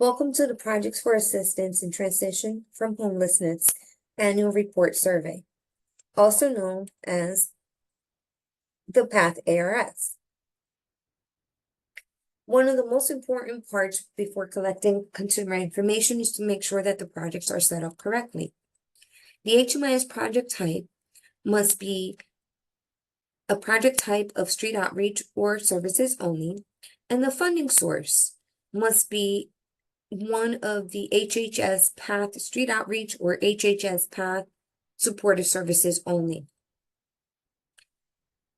Welcome to the Projects for Assistance in Transition from Homelessness Annual Report Survey, also known as the PATH ARS. One of the most important parts before collecting consumer information is to make sure that the projects are set up correctly. The HMIS project type must be a project type of street outreach or services only, and the funding source must be one of the HHS PATH Street Outreach or HHS PATH Supportive Services only.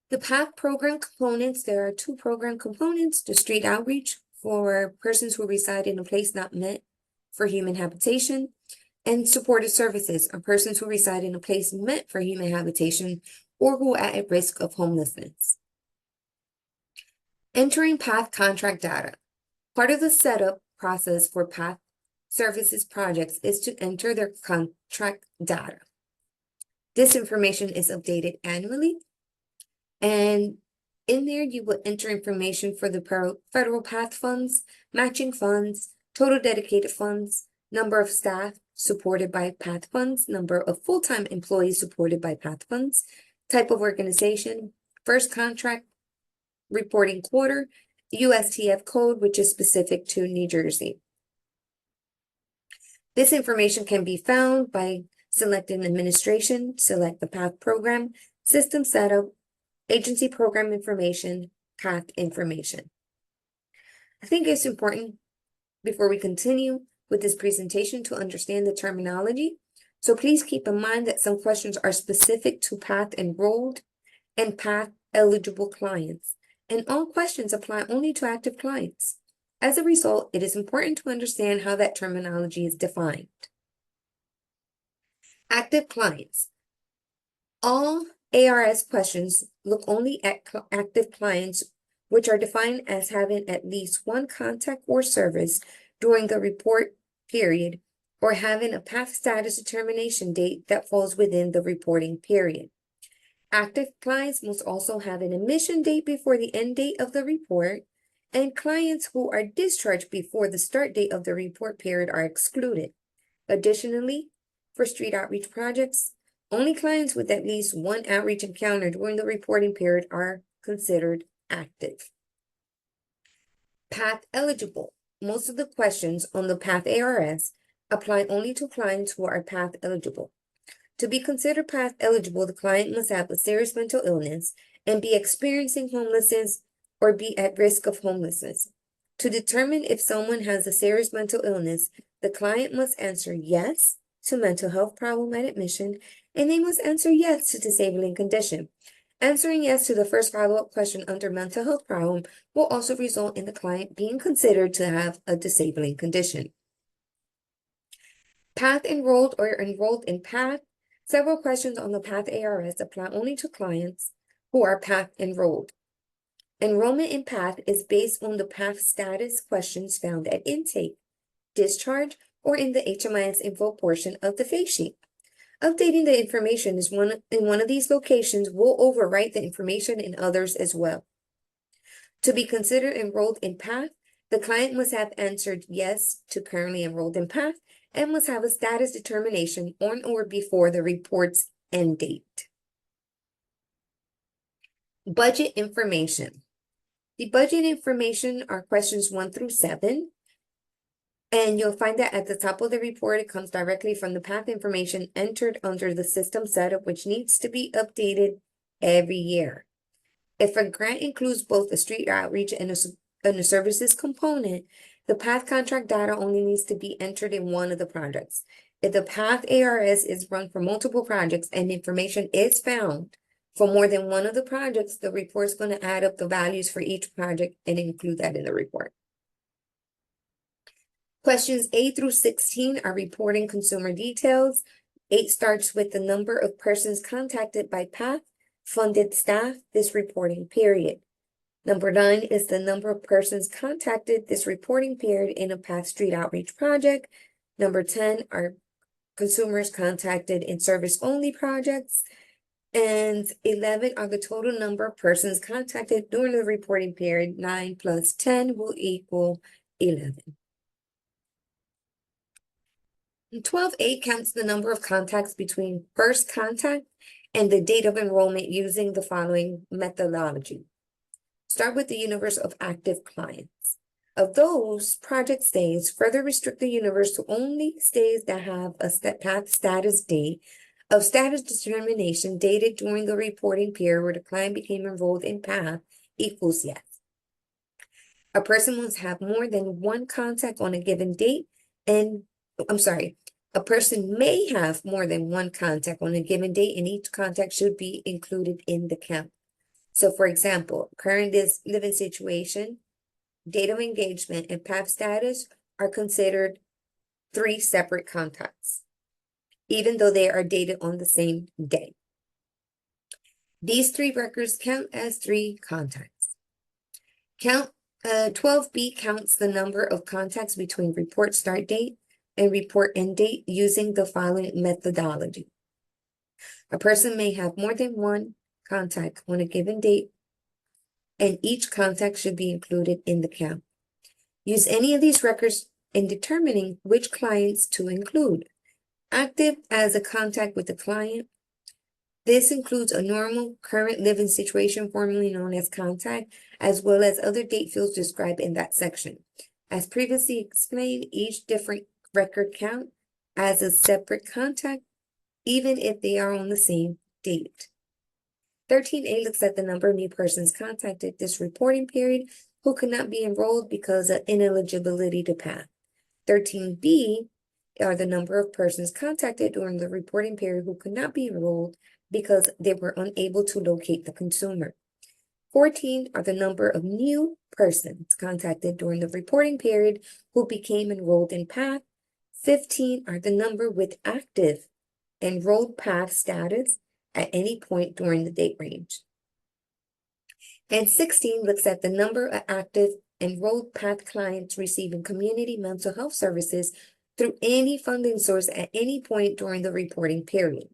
The PATH program components, there are two program components: the street outreach for persons who reside in a place not meant for human habitation, and supportive services are persons who reside in a place meant for human habitation or who are at risk of homelessness. Entering PATH contract data. Part of the setup process for PATH services projects is to enter their contract data. This information is updated annually, and in there you will enter information for the federal PATH funds, matching funds, total dedicated funds, number of staff supported by PATH funds, number of full-time employees supported by PATH funds, type of organization, first contract reporting quarter, USTF code, which is specific to New Jersey. This information can be found by selecting administration, select the PATH program, system setup, agency program information, PATH information. I think it's important before we continue with this presentation to understand the terminology. So please keep in mind that some questions are specific to PATH enrolled and PATH eligible clients, and all questions apply only to active clients. As a result, it is important to understand how that terminology is defined. Active clients. All ARS questions look only at active clients, which are defined as having at least one contact or service during the report period, or having a PATH status determination date that falls within the reporting period. Active clients must also have an admission date before the end date of the report, and clients who are discharged before the start date of the report period are excluded. Additionally, for street outreach projects, only clients with at least one outreach encounter during the reporting period are considered active. PATH eligible. Most of the questions on the PATH ARS apply only to clients who are PATH eligible. To be considered PATH eligible, the client must have a serious mental illness and be experiencing homelessness or be at risk of homelessness. To determine if someone has a serious mental illness, the client must answer yes to mental health problem at admission, and they must answer yes to disabling condition. Answering yes to the first follow-up question under mental health problem will also result in the client being considered to have a disabling condition. PATH enrolled or enrolled in PATH. Several questions on the PATH ARS apply only to clients who are PATH enrolled. Enrollment in PATH is based on the PATH status questions found at intake, discharge, or in the HMIS info portion of the face sheet. Updating the information in one of these locations will overwrite the information in others as well. To be considered enrolled in PATH, the client must have answered yes to currently enrolled in PATH and must have a status determination on or before the report's end date. Budget information. The budget information are questions 1 through 7. And you'll find that at the top of the report, it comes directly from the PATH information entered under the system setup, which needs to be updated every year. If a grant includes both a street outreach and a services component, the PATH contract data only needs to be entered in one of the projects. If the PATH ARS is run for multiple projects and information is found for more than one of the projects, the report's going to add up the values for each project and include that in the report. Questions 8 through 16 are reporting consumer details. 8 starts with the number of persons contacted by PATH funded staff this reporting period. Number 9 is the number of persons contacted this reporting period in a PATH street outreach project. Number 10 are consumers contacted in service-only projects. And 11 are the total number of persons contacted during the reporting period. 9 plus 10 will equal 11. 12A counts the number of contacts between first contact and the date of enrollment using the following methodology. Start with the universe of active clients. Of those, project stays further restrict the universe to only stays that have a path status date of status determination dated during the reporting period where the client became enrolled in path equals yes. A person must have more than one contact on a given date, and a person may have more than one contact on a given date, and each contact should be included in the count. So, for example, current living situation, date of engagement, and path status are considered 3 separate contacts, even though they are dated on the same day. These 3 records count as 3 contacts. 12B counts the number of contacts between report start date and report end date using the following methodology. A person may have more than one contact on a given date, and each contact should be included in the count. Use any of these records in determining which clients to include. Active as a contact with the client. This includes a normal current living situation formerly known as contact, as well as other date fields described in that section. As previously explained, each different record count as a separate contact, even if they are on the same date. 13A looks at the number of new persons contacted this reporting period who could not be enrolled because of ineligibility to path. 13B are the number of persons contacted during the reporting period who could not be enrolled because they were unable to locate the consumer. 14 are the number of new persons contacted during the reporting period who became enrolled in path. 15 are the number with active enrolled path status at any point during the date range. And 16 looks at the number of active enrolled path clients receiving community mental health services through any funding source at any point during the reporting period.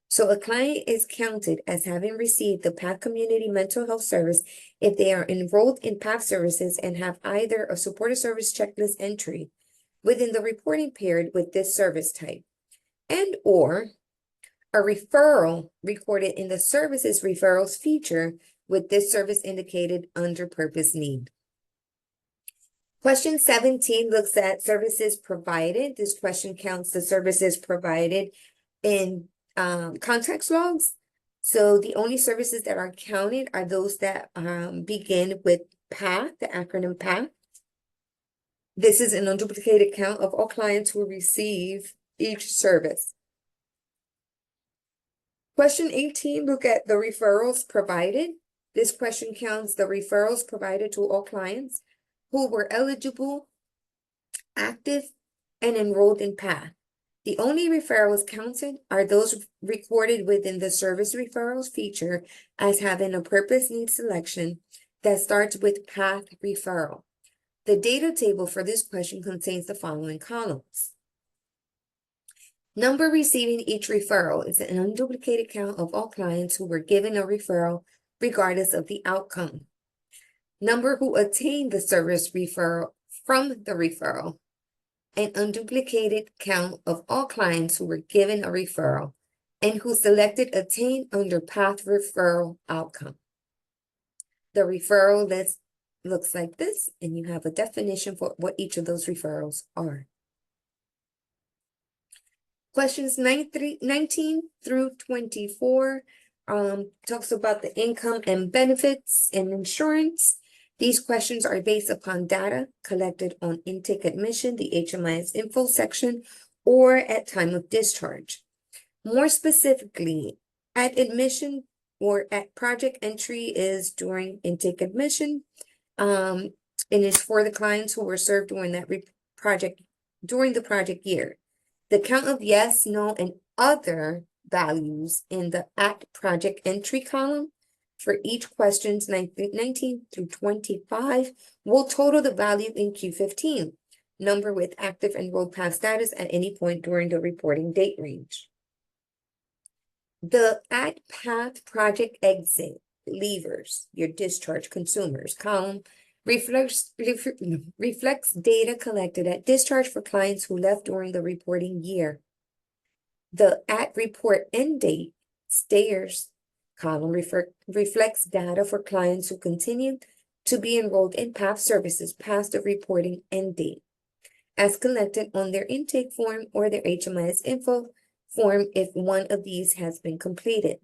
So a client is counted as having received the PATH Community Mental Health Service if they are enrolled in PATH services and have either a supported service checklist entry within the reporting period with this service type, and or a referral recorded in the services referrals feature with this service indicated under purpose need. Question 17 looks at services provided. This question counts the services provided in context logs. So the only services that are counted are those that begin with PATH, the acronym PATH. This is an unduplicated count of all clients who receive each service. Question 18, look at the referrals provided. This question counts the referrals provided to all clients who were eligible, active, and enrolled in PATH. The only referrals counted are those recorded within the service referrals feature as having a purpose need selection that starts with PATH referral. The data table for this question contains the following columns. Number receiving each referral is an unduplicated count of all clients who were given a referral regardless of the outcome. Number who attained the service referral from the referral. An unduplicated count of all clients who were given a referral and who selected attain under PATH referral outcome. The referral list looks like this, and you have a definition for what each of those referrals are. Questions 19 through 24 talks about the income and benefits and insurance. These questions are based upon data collected on intake admission, the HMIS info section, or at time of discharge. More specifically, at admission or at project entry is during intake admission, and it's for the clients who were served during that during the project year. The count of yes, no, and other values in the at project entry column for each questions 19 through 25 will total the value in Q15, number with active enrolled path status at any point during the reporting date range. The at path project exit leavers, your discharge consumers column, reflects data collected at discharge for clients who left during the reporting year. The at report end date stayers column reflects data for clients who continued to be enrolled in PATH services past the reporting end date, as collected on their intake form or their HMIS info form if one of these has been completed.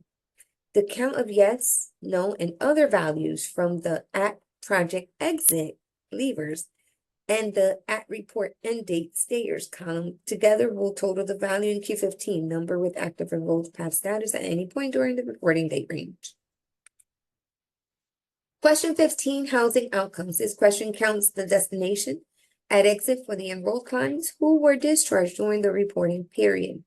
The count of yes, no, and other values from the at project exit leavers and the at report end date stayers column together will total the value in Q15, number with active enrolled PATH status at any point during the reporting date range. Question 15, housing outcomes. This question counts the destination at exit for the enrolled clients who were discharged during the reporting period.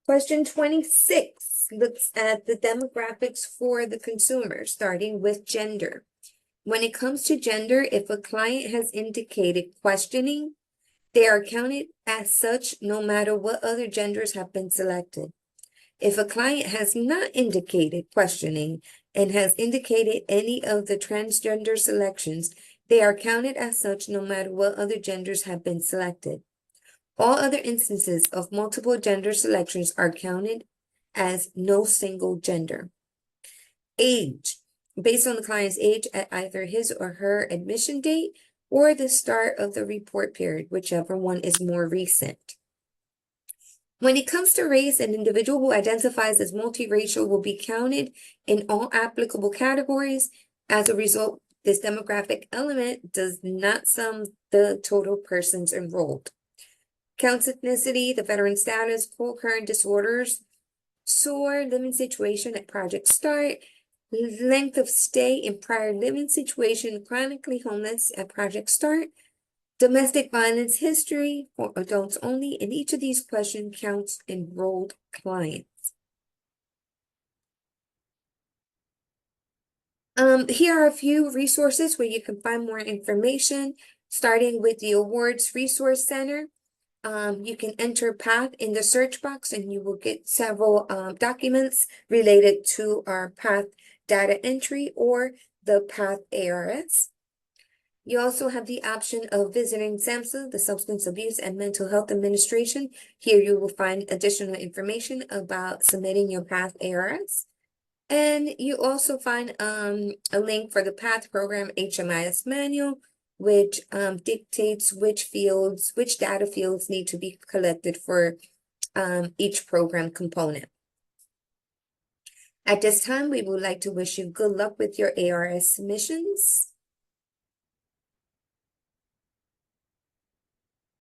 Question 26 looks at the demographics for the consumer, starting with gender. When it comes to gender, if a client has indicated questioning, they are counted as such no matter what other genders have been selected. If a client has not indicated questioning and has indicated any of the transgender selections, they are counted as such no matter what other genders have been selected. All other instances of multiple gender selections are counted as no single gender. Age, based on the client's age at either his or her admission date or the start of the report period, whichever one is more recent. When it comes to race, an individual who identifies as multiracial will be counted in all applicable categories. As a result, this demographic element does not sum the total persons enrolled. Counts ethnicity, the veteran status, co-occurring disorders, SOAR, living situation at project start, length of stay in prior living situation, chronically homeless at project start, domestic violence history for adults only, and each of these questions counts enrolled clients. Here are a few resources where you can find more information, starting with the Awards Resource Center. You can enter PATH in the search box and you will get several documents related to our PATH data entry or the PATH ARS. You also have the option of visiting SAMHSA, the Substance Abuse and Mental Health Administration. Here you will find additional information about submitting your PATH ARS. And you also find a link for the PATH program HMIS manual, which dictates which data fields need to be collected for each program component. At this time, we would like to wish you good luck with your ARS submissions.